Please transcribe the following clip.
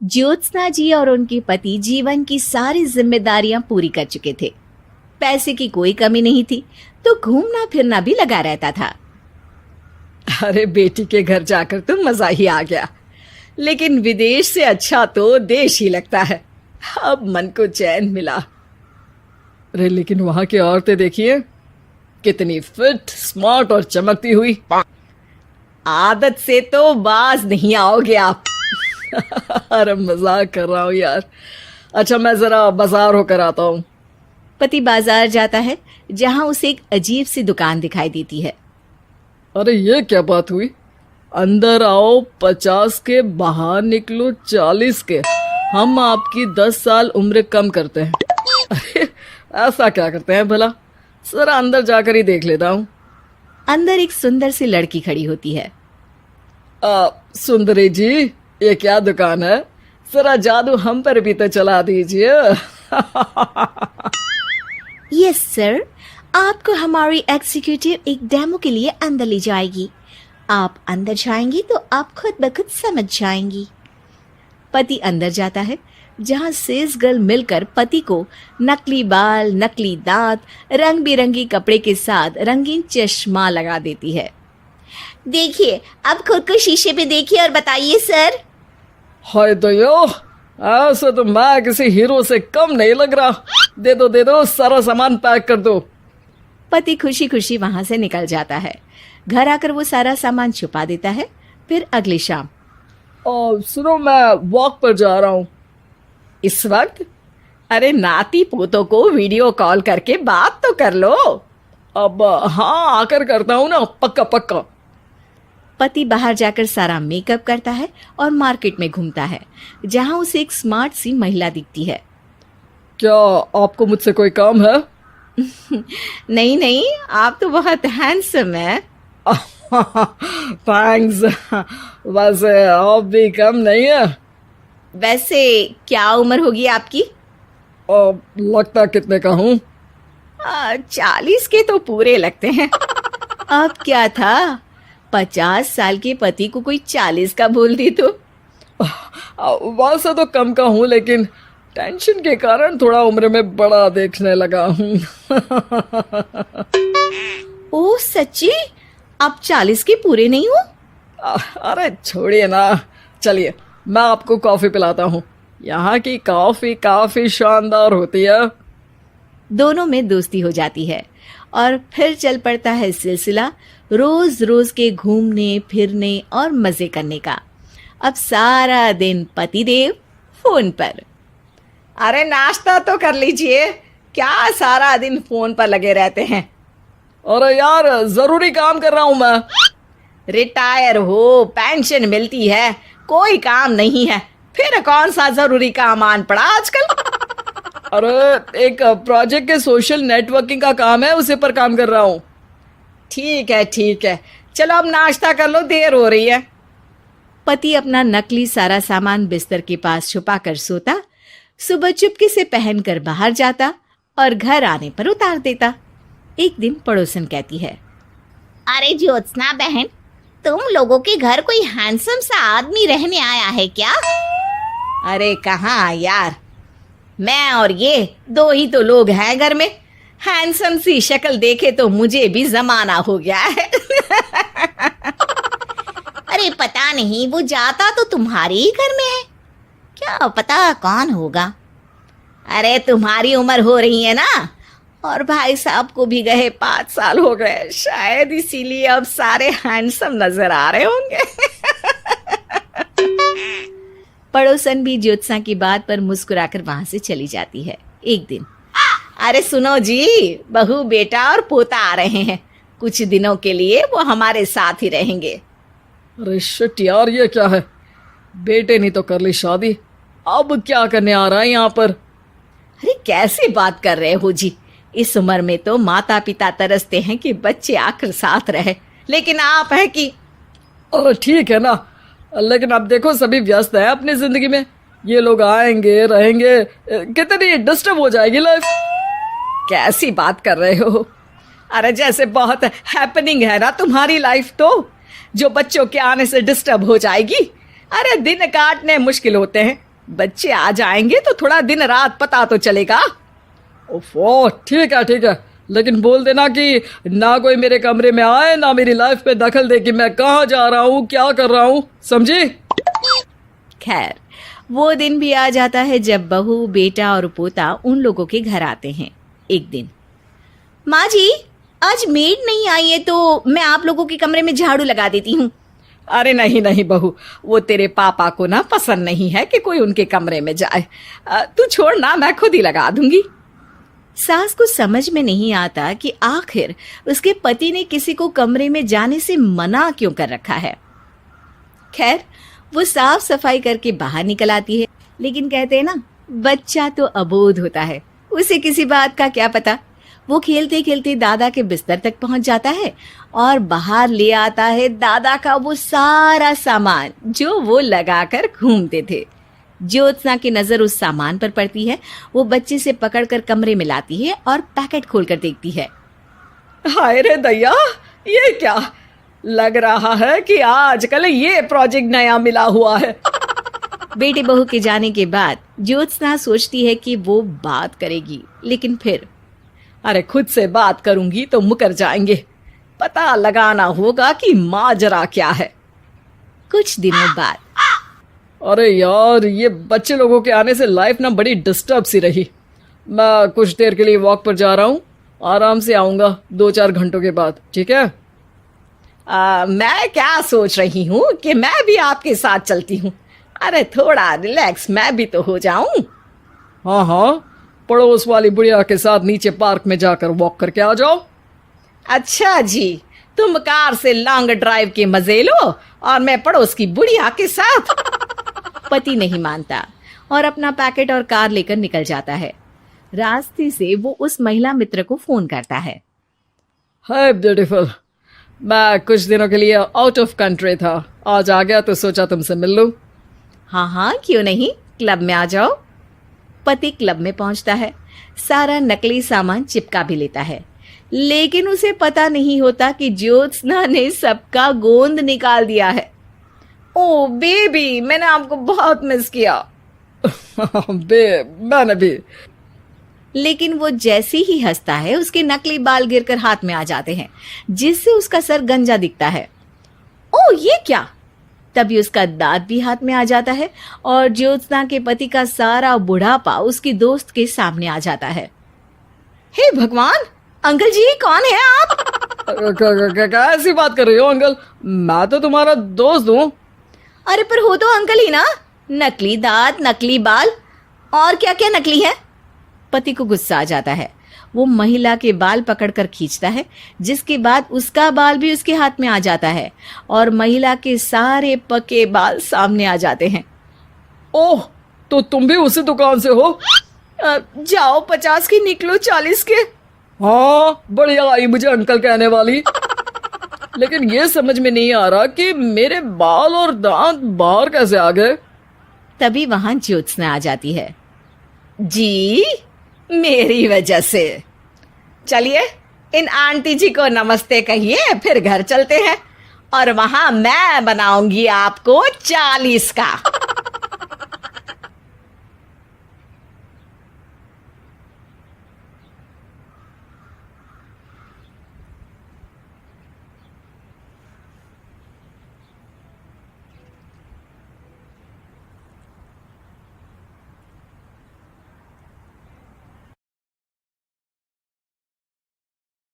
ज्योत्सना जी और उनके पति जीवन की सारी जिम्मेदारियां पूरी कर चुके थे। पैसे की कोई कमी नहीं थी, तो घूमना फिरना भी लगा रहता था। अरे बेटी के घर जाकर तो मजा ही आ गया, लेकिन विदेश से अच्छा तो देश ही लगता है। अब मन को चैन मिला। अरे लेकिन वहां की औरतें देखिए, कितनी फिट, स्मार्ट और चमकती हुई। आदत से तो बाज नहीं आओगे आप। अरे मजाक कर रहा हूँ यार। अच्छा मैं जरा बाजार होकर आता हूँ। पति बाजार जाता है, जहां उसे एक अजीब सी दुकान दिखाई देती है। अरे ये क्या बात हुई? अंदर आओ 50 के, बाहर निकलो 40 के। हम आपकी 10 साल उम्र कम करते हैं। अरे ऐसा क्या करते हैं भला? जरा अंदर जाकर ही देख लेता हूँ। अंदर एक सुंदर सी लड़की खड़ी होती है। सुंदरी जी, ये क्या दुकान है? जरा जादू हम पर भी तो चला दीजिए। यस सर, आपको हमारी एग्जीक्यूटिव एक डेमो के लिए अंदर ले जाएगी। आप अंदर जाएंगी तो आप खुद ब खुद समझ जाएंगी। पति अंदर जाता है, जहां सेल्स गर्ल मिलकर पति को नकली बाल, नकली दांत, रंग बिरंगी कपड़े के साथ रंगीन चश्मा लगा देती है। देखिए, अब खुद को शीशे पे देखिए और बताइए सर। हाय दयो, ऐसे तो मैं किसी हीरो से कम नहीं लग रहा। दे दो, सारा सामान पैक कर दो। पति खुशी खुशी वहां से निकल जाता है। घर आकर वो सारा सामान छुपा देता है। फिर अगली शाम, सुनो मैं वॉक पर जा रहा हूँ। इस वक्त? अरे नाती पोतों को वीडियो कॉल करके बात तो कर लो। अब हाँ, आकर करता हूँ ना, पक्का पक्का। पति बाहर जाकर सारा मेकअप करता है और मार्केट में घूमता है, जहां उसे एक स्मार्ट सी महिला दिखती है। क्या आपको मुझसे कोई काम है? नहीं नहीं, आप तो बहुत हैंडसम हैं। थैंक्स। वैसे आप भी कम नहीं है। वैसे क्या उम्र होगी आपकी? लगता कितने का हूँ? 40 के तो पूरे लगते हैं। अब क्या था, 50 साल के पति को कोई 40 का बोल दी तो। वैसे तो कम का हूँ, लेकिन टेंशन के कारण थोड़ा उम्र में बड़ा देखने लगा हूँ। ओह सच्ची? आप 40 के पूरे नहीं हो? अरे छोड़िए ना, चलिए मैं आपको कॉफी पिलाता हूँ। यहाँ की कॉफी काफी शानदार होती है। दोनों में दोस्ती हो जाती है और फिर चल पड़ता है सिलसिला रोज रोज के घूमने फिरने और मजे करने का। अब सारा दिन पतिदेव फोन पर। अरे नाश्ता तो कर लीजिए, क्या सारा दिन फोन पर लगे रहते हैं? अरे यार, जरूरी काम कर रहा हूं मैं। रिटायर हो, पेंशन मिलती है, कोई काम नहीं है, फिर कौन सा जरूरी काम आन पड़ा आजकल? अरे एक प्रोजेक्ट के सोशल नेटवर्किंग का काम है, उसी पर काम कर रहा हूँ। ठीक है, चलो अब नाश्ता कर लो, देर हो रही है। पति अपना नकली सारा सामान बिस्तर के पास छुपा कर सोता, सुबह चुपके से पहनकर बाहर जाता और घर आने पर उतार देता। एक दिन पड़ोसन कहती है, अरे ज्योत्सना बहन, तुम लोगों के घर कोई हैंडसम सा आदमी रहने आया है क्या? अरे कहाँ यार, मैं और ये दो ही तो लोग हैं घर में। हैंडसम सी शक्ल देखे तो मुझे भी जमाना हो गया है। अरे पता नहीं, वो जाता तो तुम्हारे ही घर में है, क्या पता कौन होगा। अरे तुम्हारी उम्र हो रही है ना, और भाई साहब को भी गए 5 साल हो गए, शायद इसीलिए अब सारे हैंडसम नजर आ रहे होंगे। पड़ोसन भी ज्योत्सना की बात पर मुस्कुराकर वहां से चली जाती है। एक दिन, अरे सुनो जी, बहू बेटा और पोता आ रहे हैं, कुछ दिनों के लिए वो हमारे साथ ही रहेंगे। अरे शिट यार, ये क्या है? बेटे ने तो कर ली शादी, अब क्या करने आ रहा है यहाँ पर? अरे कैसी बात कर रहे हो जी, इस उम्र में तो माता पिता तरसते हैं कि बच्चे आकर साथ रहे, लेकिन आप है कि। अरे ठीक है ना, लेकिन अब देखो सभी व्यस्त है अपनी जिंदगी में, ये लोग आएंगे रहेंगे, कितनी डिस्टर्ब हो जाएगी लाइफ। कैसी बात कर रहे हो? अरे जैसे बहुत हैपनिंग है ना तुम्हारी लाइफ, तो जो बच्चों के आने से डिस्टर्ब हो जाएगी। अरे दिन काटने मुश्किल होते हैं, बच्चे आ जाएंगे तो थोड़ा दिन रात पता तो चलेगा। ओफो, ठीक है, लेकिन बोल देना कि ना कोई मेरे कमरे में आए, ना मेरी लाइफ पे दखल दे कि मैं कहाँ जा रहा हूँ, क्या कर रहा हूँ, समझी? खैर, वो दिन भी आ जाता है जब बहू, बेटा और पोता उन लोगों के घर आते हैं। एक दिन, माँ जी, आज मेड नहीं आई है तो मैं आप लोगों के कमरे में झाड़ू लगा देती हूँ। अरे नहीं बहू, वो तेरे पापा को ना पसंद नहीं है कि कोई उनके कमरे में जाए। तू छोड़ ना, मैं खुद ही लगा दूंगी। सास को समझ में नहीं आता कि आखिर उसके पति ने किसी को कमरे में जाने से मना क्यों कर रखा है। खैर, वो साफ सफाई करके बाहर निकल आती है, लेकिन कहते हैं ना, बच्चा तो अबोध होता है, उसे किसी बात का क्या पता। वो खेलते खेलते दादा के बिस्तर तक पहुंच जाता है और बाहर ले आता है दादा का वो सारा सामान जो वो लगाकर घूमते थे। ज्योत्सना की नजर उस सामान पर पड़ती है। वो बच्चे से पकड़कर कमरे में लाती है और पैकेट खोलकर देखती है। हाय रे दैया, ये क्या? लग रहा है कि आजकल ये प्रोजेक्ट नया मिला हुआ है। बेटे बहू के जाने के बाद ज्योत्सना सोचती है कि वो बात करेगी, लेकिन फिर अरे खुद से बात करूंगी तो मुकर जाएंगे। पता लगाना होगा कि माजरा क्या है। कुछ दिनों बाद, अरे यार, ये बच्चे लोगों के आने से लाइफ ना बड़ी डिस्टर्ब सी रही। मैं कुछ देर के लिए वॉक पर जा रहा हूँ, आराम से आऊँगा 2-4 घंटों के बाद, ठीक है? मैं क्या सोच रही हूँ कि मैं भी आपके साथ चलती हूँ। अरे थोड़ा रिलैक्स मैं भी तो हो जाऊं। हाँ, पड़ोस वाली बुढ़िया के साथ नीचे पार्क में जाकर वॉक करके आ जाओ। अच्छा जी, तुम कार से लॉन्ग ड्राइव के मजे लो और मैं पड़ोस की बुढ़िया के साथ। पति नहीं मानता और अपना पैकेट और कार लेकर निकल जाता है। रास्ते से वो उस महिला मित्र को फोन करता है। हाय ब्यूटीफुल, मैं कुछ दिनों के लिए आउट ऑफ कंट्री था, आज आ गया तो सोचा तुमसे मिल लूं। हाँ, क्यों नहीं, क्लब में आ जाओ। पति क्लब में पहुंचता है, सारा नकली सामान चिपका भी लेता है, लेकिन उसे पता नहीं होता कि ज्योत्सना ने सबका गोंद निकाल दिया है। ओ बेबी, मैंने आपको बहुत मिस किया। मैंने भी। लेकिन वो जैसे ही हंसता है, उसके नकली बाल गिरकर हाथ में आ जाते हैं, जिससे उसका सर गंजा दिखता है। ओ ये क्या? तभी उसका दांत भी हाथ में आ जाता है और ज्योत्सना के पति का सारा बुढ़ापा उसकी दोस्त के सामने आ जाता है। हे भगवान, अंकल जी कौन है आप? क्या ऐसी बात कर रही हो अंकल? मैं तो तुम्हारा दोस्त हूँ। अरे पर हो तो अंकल ही ना। नकली दांत, नकली बाल और क्या क्या नकली है। पति को गुस्सा आ जाता है। वो महिला के बाल पकड़कर खींचता है, जिसके बाद उसका बाल भी उसके हाथ में आ जाता है और महिला के सारे पके बाल सामने आ जाते हैं। ओह, तो तुम भी उसी दुकान से हो? जाओ 50 की निकलो 40 के। हाँ, बढ़िया आई मुझे अंकल कहने वाली। लेकिन ये समझ में नहीं आ रहा कि मेरे बाल और दांत बाहर कैसे आ गए। तभी वहां ज्योत्सना आ जाती है। जी, मेरी वजह से। चलिए इन आंटी जी को नमस्ते कहिए, फिर घर चलते हैं और वहां मैं बनाऊंगी आपको 40 का।